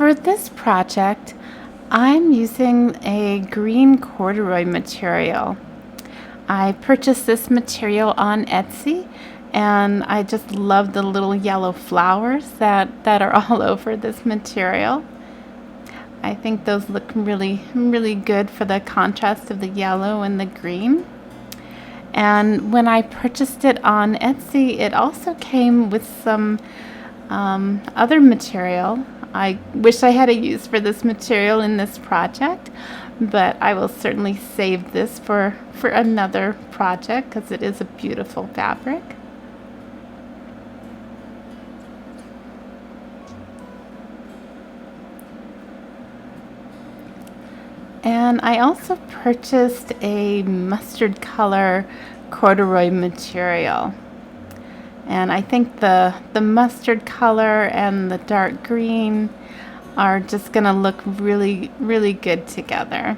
For this project, I'm using a green corduroy material. I purchased this material on Etsy, and I just love the little yellow flowers that are all over this material. I think those look really good for the contrast of the yellow and the green. And when I purchased it on Etsy, it also came with some other material. I wish I had a use for this material in this project, but I will certainly save this for another project because it is a beautiful fabric. And I also purchased a mustard color corduroy material. And I think the mustard color and the dark green are just going to look really good together.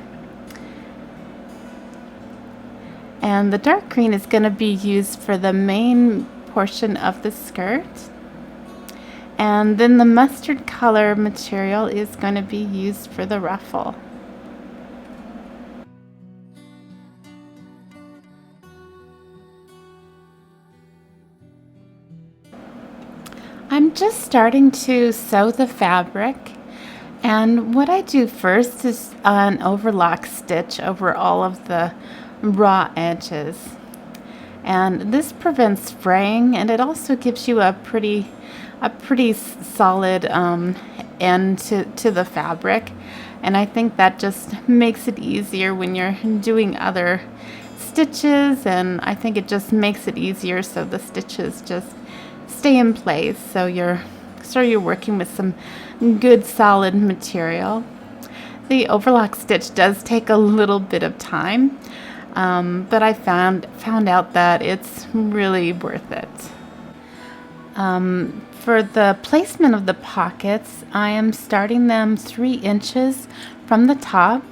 And the dark green is going to be used for the main portion of the skirt. And then the mustard color material is going to be used for the ruffle. I'm just starting to sew the fabric, and what I do first is an overlock stitch over all of the raw edges. And this prevents fraying, and it also gives you a pretty solid end to the fabric. And I think that just makes it easier when you're doing other stitches, and I think it just makes it easier so the stitches just stay in place, so you're working with some good solid material. The overlock stitch does take a little bit of time, but I found out that it's really worth it. For the placement of the pockets, I am starting them 3 inches from the top,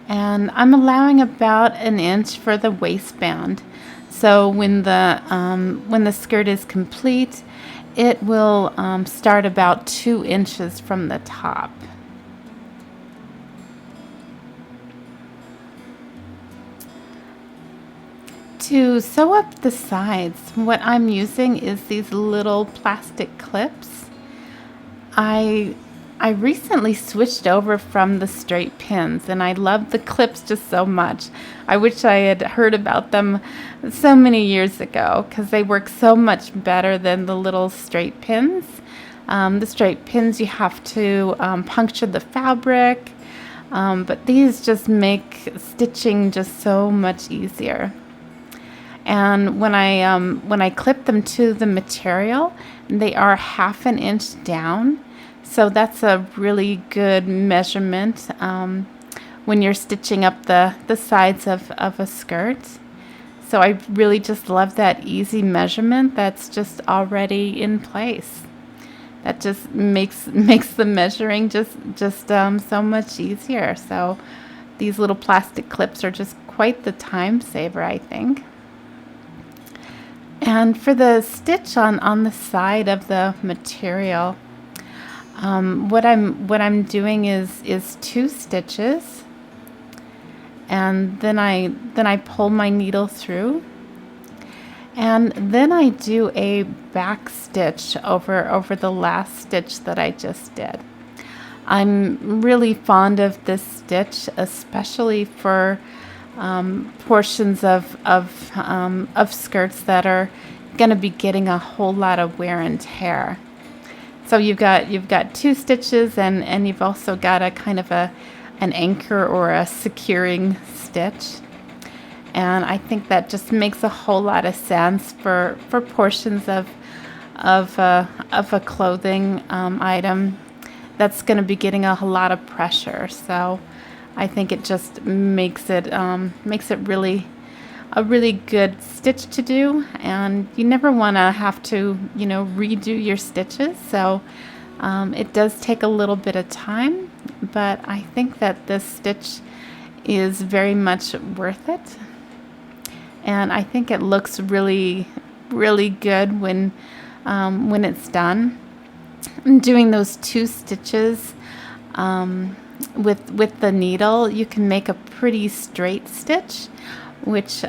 and I'm allowing about an inch for the waistband. So when the skirt is complete, it will start about 2 inches from the top. To sew up the sides, what I'm using is these little plastic clips. I recently switched over from the straight pins, and I love the clips just so much. I wish I had heard about them so many years ago because they work so much better than the little straight pins. The straight pins, you have to puncture the fabric, but these just make stitching just so much easier. And when I clip them to the material, they are 1/2 inch down. So that's a really good measurement when you're stitching up the sides of a skirt. So I really just love that easy measurement that's just already in place. That just makes the measuring just so much easier. So these little plastic clips are just quite the time saver, I think. And for the stitch on the side of the material, what I'm doing is 2 stitches, and then I pull my needle through, and then I do a back stitch over the last stitch that I just did. I'm really fond of this stitch, especially for portions of skirts that are going to be getting a whole lot of wear and tear. So you've got 2 stitches, and you've also got a kind of an anchor or a securing stitch. And I think that just makes a whole lot of sense for portions of a clothing item that's going to be getting a lot of pressure. So I think it just makes it really a really good stitch to do, and you never want to have to redo your stitches. So it does take a little bit of time, but I think that this stitch is very much worth it, and I think it looks really good when it's done. I'm doing those 2 stitches With the needle, you can make a pretty straight stitch, which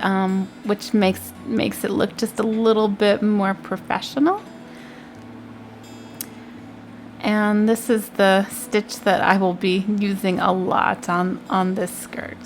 makes it look just a little bit more professional. And this is the stitch that I will be using a lot on this skirt.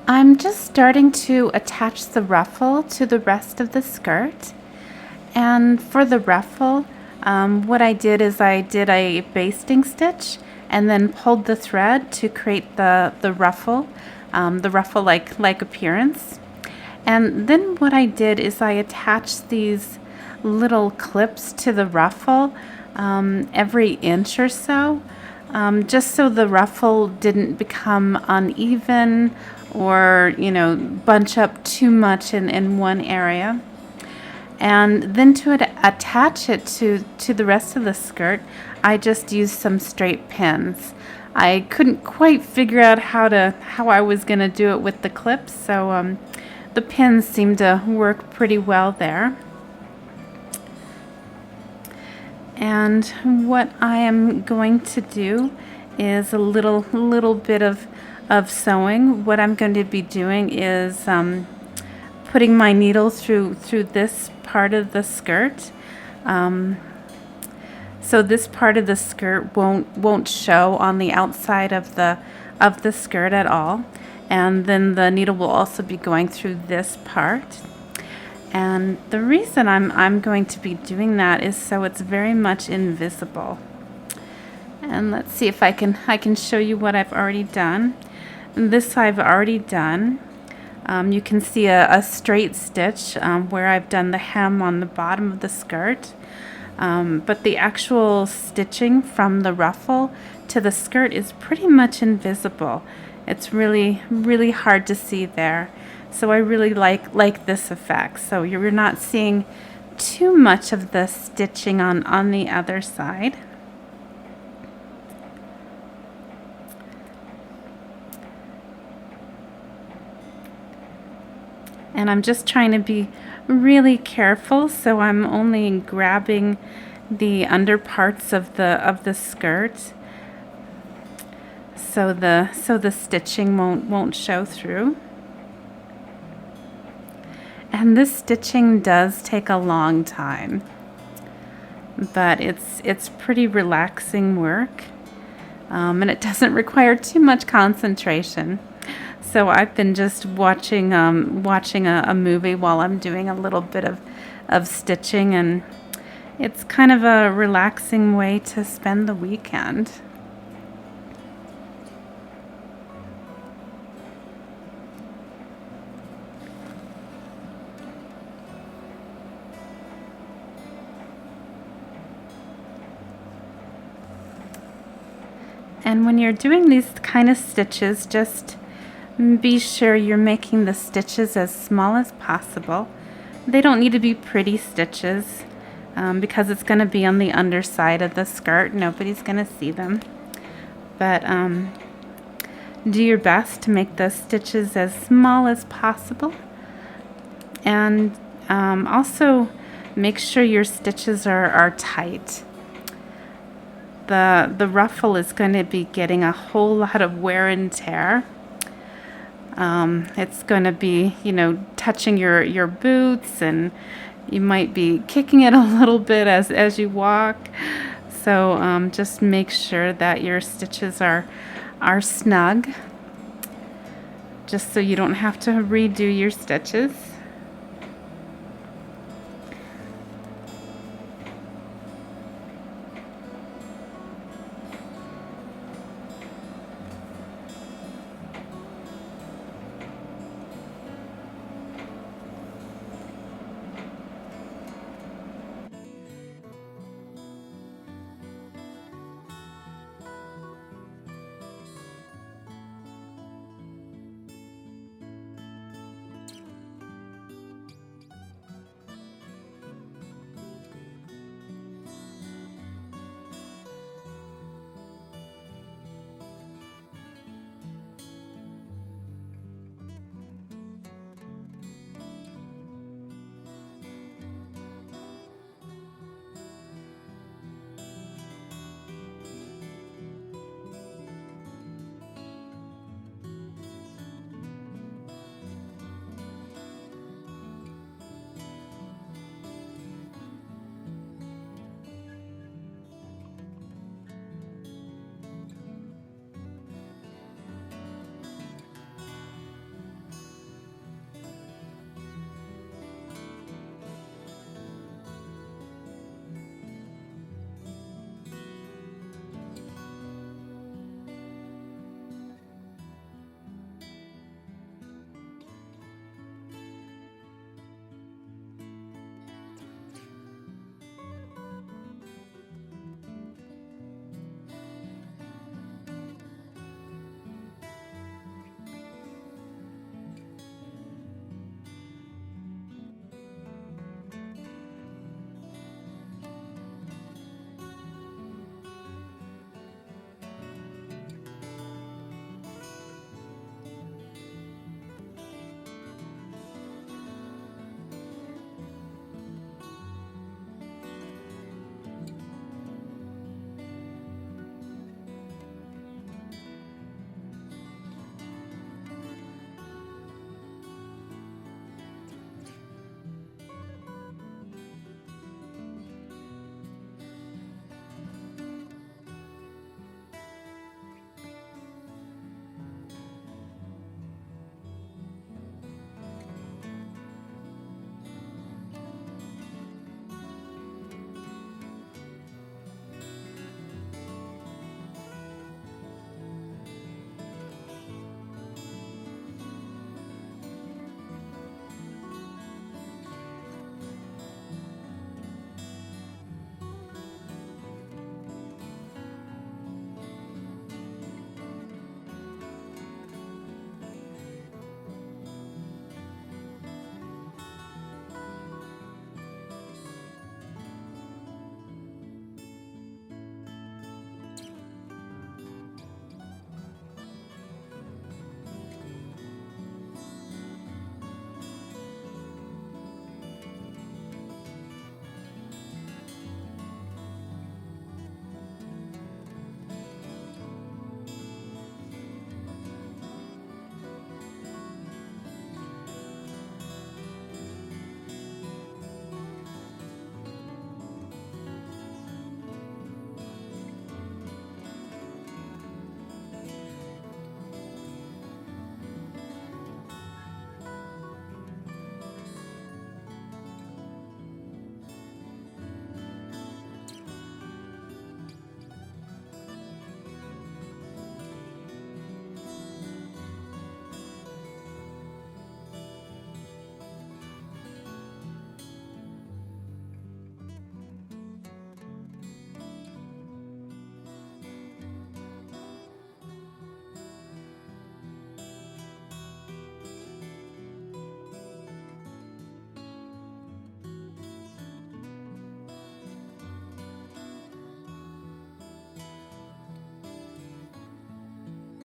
I'm just starting to attach the ruffle to the rest of the skirt. And for the ruffle, what I did is I did a basting stitch and then pulled the thread to create the ruffle like appearance. And then what I did is I attached these little clips to the ruffle every inch or so, just so the ruffle didn't become uneven or, bunch up too much in one area. And then to attach it to the rest of the skirt, I just used some straight pins. I couldn't quite figure out how I was going to do it with the clips, so the pins seemed to work pretty well there. And what I am going to do is a little bit of sewing. What I'm going to be doing is putting my needle through this part of the skirt. So this part of the skirt won't show on the outside of the skirt at all. And then the needle will also be going through this part. And the reason I'm going to be doing that is so it's very much invisible. And let's see if I can show you what I've already done. This I've already done. You can see a straight stitch where I've done the hem on the bottom of the skirt. But the actual stitching from the ruffle to the skirt is pretty much invisible. It's really, really hard to see there. So I really like this effect. So you're not seeing too much of the stitching on the other side. And I'm just trying to be really careful, so I'm only grabbing the under parts of the skirt, so the stitching won't show through. And this stitching does take a long time, but it's pretty relaxing work, and it doesn't require too much concentration. So I've been just watching a movie while I'm doing a little bit of stitching, and it's kind of a relaxing way to spend the weekend. And when you're doing these kind of stitches, just be sure you're making the stitches as small as possible. They don't need to be pretty stitches, because it's going to be on the underside of the skirt. Nobody's going to see them. But do your best to make the stitches as small as possible. And also make sure your stitches are tight. The ruffle is going to be getting a whole lot of wear and tear. It's going to be, touching your boots, and you might be kicking it a little bit as you walk. So just make sure that your stitches are snug, just so you don't have to redo your stitches.